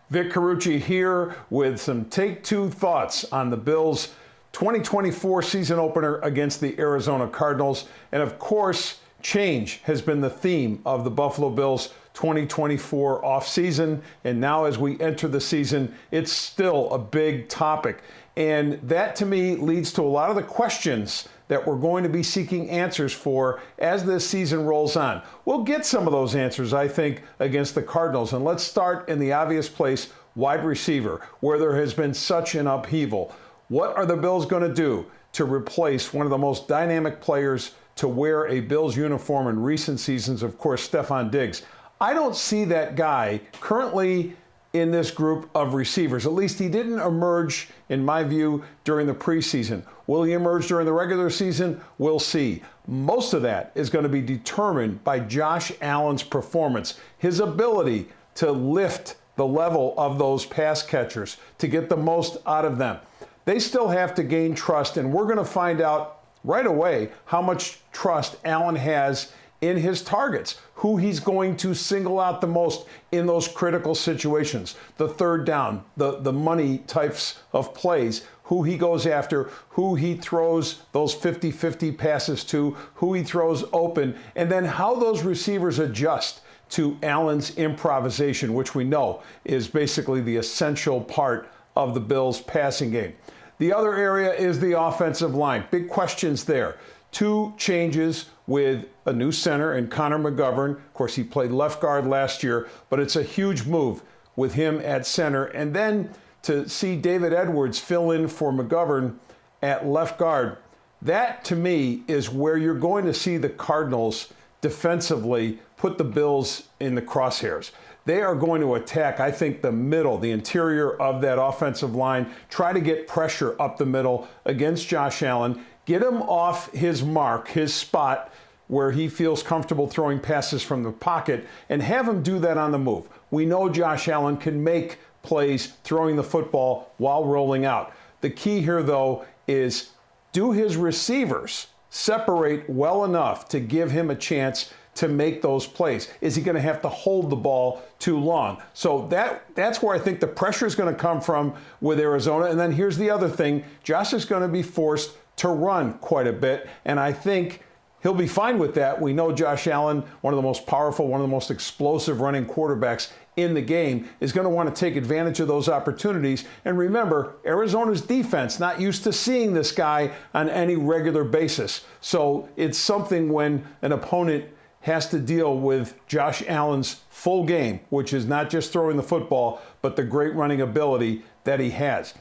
Vic Carucci here with some Take Two thoughts on the Bills' 2024 season opener against the Arizona Cardinals. And of course, change has been the theme of the Buffalo Bills' 2024 offseason. And now as we enter the season, it's still a big topic. And that to me leads to a lot of the questions that we're going to be seeking answers for as this season rolls on. We'll get some of those answers, I think, against the Cardinals. And let's start in the obvious place, wide receiver, where there has been such an upheaval. What are the Bills going to do to replace one of the most dynamic players to wear a Bills uniform in recent seasons, of course, Stefon Diggs? I don't see that guy currently in this group of receivers. At least he didn't emerge, in my view, during the preseason. Will he emerge during the regular season? We'll see. Most of that is going to be determined by Josh Allen's performance, his ability to lift the level of those pass catchers, to get the most out of them. They still have to gain trust, and we're going to find out right away how much trust Allen has in his targets, who he's going to single out the most in those critical situations, the third down, the money types of plays, who he goes after, who he throws those 50-50 passes to, who he throws open, and then how those receivers adjust to Allen's improvisation, which we know is basically the essential part of the Bills' passing game. The other area is the offensive line. Big questions there. Two changes with a new center in Connor McGovern. Of course, he played left guard last year, but it's a huge move with him at center. And then to see David Edwards fill in for McGovern at left guard, that to me is where you're going to see the Cardinals defensively put the Bills in the crosshairs. They are going to attack, I think, the middle, the interior of that offensive line, try to get pressure up the middle against Josh Allen, get him off his mark, his spot where he feels comfortable throwing passes from the pocket, and have him do that on the move. We know Josh Allen can make plays throwing the football while rolling out. The key here, though, is do his receivers separate well enough to give him a chance to make those plays? Is he going to have to hold the ball too long? So that's where I think the pressure is going to come from with Arizona. And then here's the other thing. Josh is going to be forced to run quite a bit, and I think he'll be fine with that. We know Josh Allen, one of the most powerful, one of the most explosive running quarterbacks in the game, is going to want to take advantage of those opportunities. And remember, Arizona's defense not used to seeing this guy on any regular basis. So it's something when an opponent has to deal with Josh Allen's full game, which is not just throwing the football, but the great running ability that he has.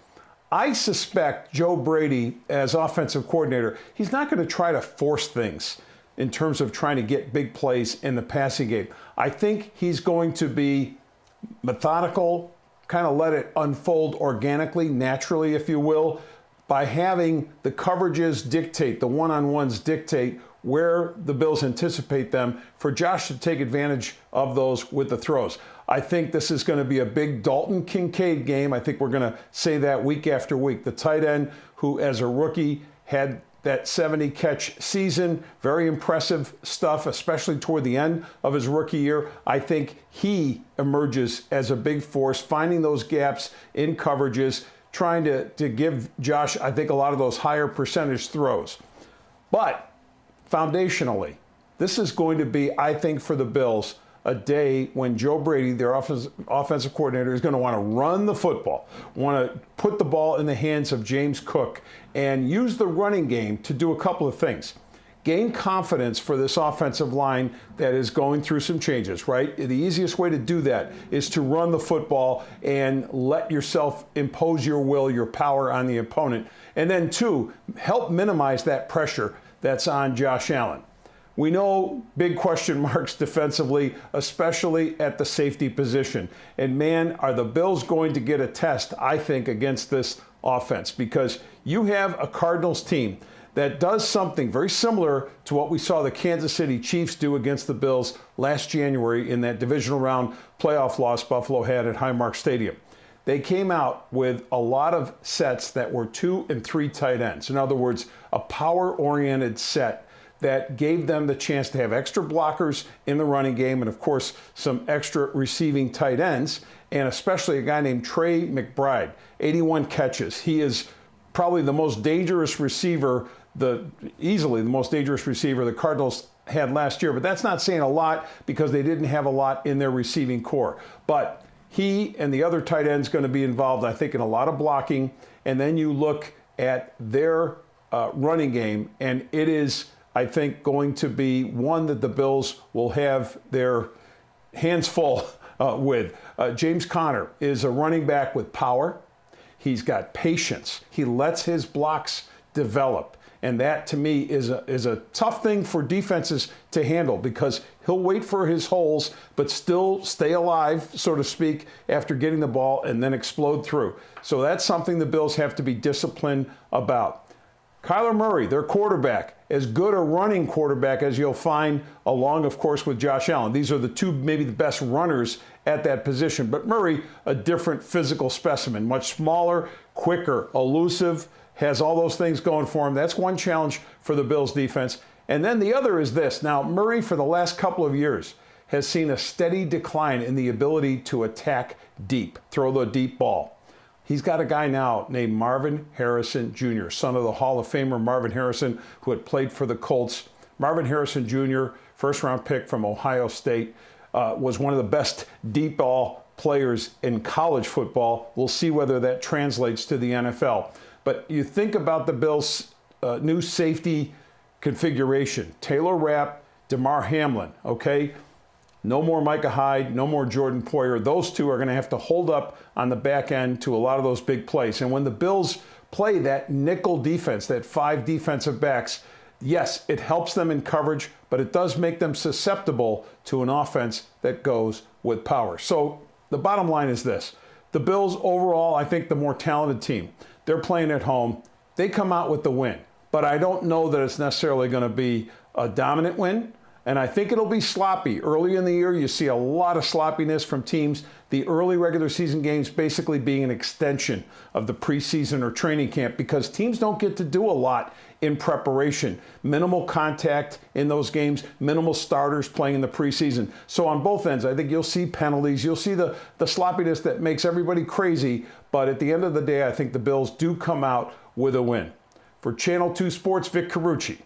I suspect Joe Brady, as offensive coordinator, he's not going to try to force things in terms of trying to get big plays in the passing game. I think he's going to be methodical, kind of let it unfold organically, naturally, if you will, by having the coverages dictate, the one-on-ones dictate where the Bills anticipate them, for Josh to take advantage of those with the throws. I think this is going to be a big Dalton Kincaid game. I think we're going to say that week after week. The tight end who, as a rookie, had that 70-catch season. Very impressive stuff, especially toward the end of his rookie year. I think he emerges as a big force, finding those gaps in coverages, trying to give Josh, I think, a lot of those higher percentage throws. But foundationally, this is going to be, I think, for the Bills, a day when Joe Brady, their offensive coordinator, is going to want to run the football, want to put the ball in the hands of James Cook, and use the running game to do a couple of things. Gain confidence for this offensive line that is going through some changes, right? The easiest way to do that is to run the football and let yourself impose your will, your power on the opponent. And then two, help minimize that pressure that's on Josh Allen. We know big question marks defensively, especially at the safety position. And man, are the Bills going to get a test, I think, against this offense, because you have a Cardinals team that does something very similar to what we saw the Kansas City Chiefs do against the Bills last January in that divisional round playoff loss Buffalo had at Highmark Stadium. They came out with a lot of sets that were 2 and 3 tight ends. In other words, a power-oriented set that gave them the chance to have extra blockers in the running game and, of course, some extra receiving tight ends. and especially a guy named Trey McBride, 81 catches. He is probably the most dangerous receiver, easily the most dangerous receiver the Cardinals had last year. But that's not saying a lot because they didn't have a lot in their receiving core. But he and the other tight end's going to be involved, I think, in a lot of blocking. And then you look at their running game, and it is, I think, going to be one that the Bills will have their hands full with. James Conner is a running back with power. He's got patience. He lets his blocks develop. And that, to me, is a tough thing for defenses to handle because he'll wait for his holes but still stay alive, so to speak, after getting the ball and then explode through. So that's something the Bills have to be disciplined about. Kyler Murray, their quarterback, as good a running quarterback as you'll find, along, of course, with Josh Allen. These are the two, maybe the best runners at that position. But Murray, a different physical specimen, much smaller, quicker, elusive, has all those things going for him. That's one challenge for the Bills defense. And then the other is this. Now, Murray, for the last couple of years, has seen a steady decline in the ability to attack deep, throw the deep ball. He's got a guy now named Marvin Harrison Jr., son of the Hall of Famer Marvin Harrison, who had played for the Colts. Marvin Harrison Jr., first-round pick from Ohio State, was one of the best deep ball players in college football. We'll see whether that translates to the NFL. But you think about the Bills' new safety configuration. Taylor Rapp, DeMar Hamlin, okay? No more Micah Hyde, no more Jordan Poyer. Those two are going to have to hold up on the back end to a lot of those big plays. And when the Bills play that nickel defense, that 5 defensive backs, yes, it helps them in coverage, but it does make them susceptible to an offense that goes with power. So the bottom line is this. The Bills overall, I think, the more talented team. They're playing at home. They come out with the win. But I don't know that it's necessarily going to be a dominant win. And I think it'll be sloppy. Early in the year, you see a lot of sloppiness from teams. The early regular season games basically being an extension of the preseason or training camp because teams don't get to do a lot in preparation. Minimal contact in those games, minimal starters playing in the preseason. So on both ends, I think you'll see penalties. You'll see the sloppiness that makes everybody crazy. But at the end of the day, I think the Bills do come out with a win. For Channel 2 Sports, Vic Carucci.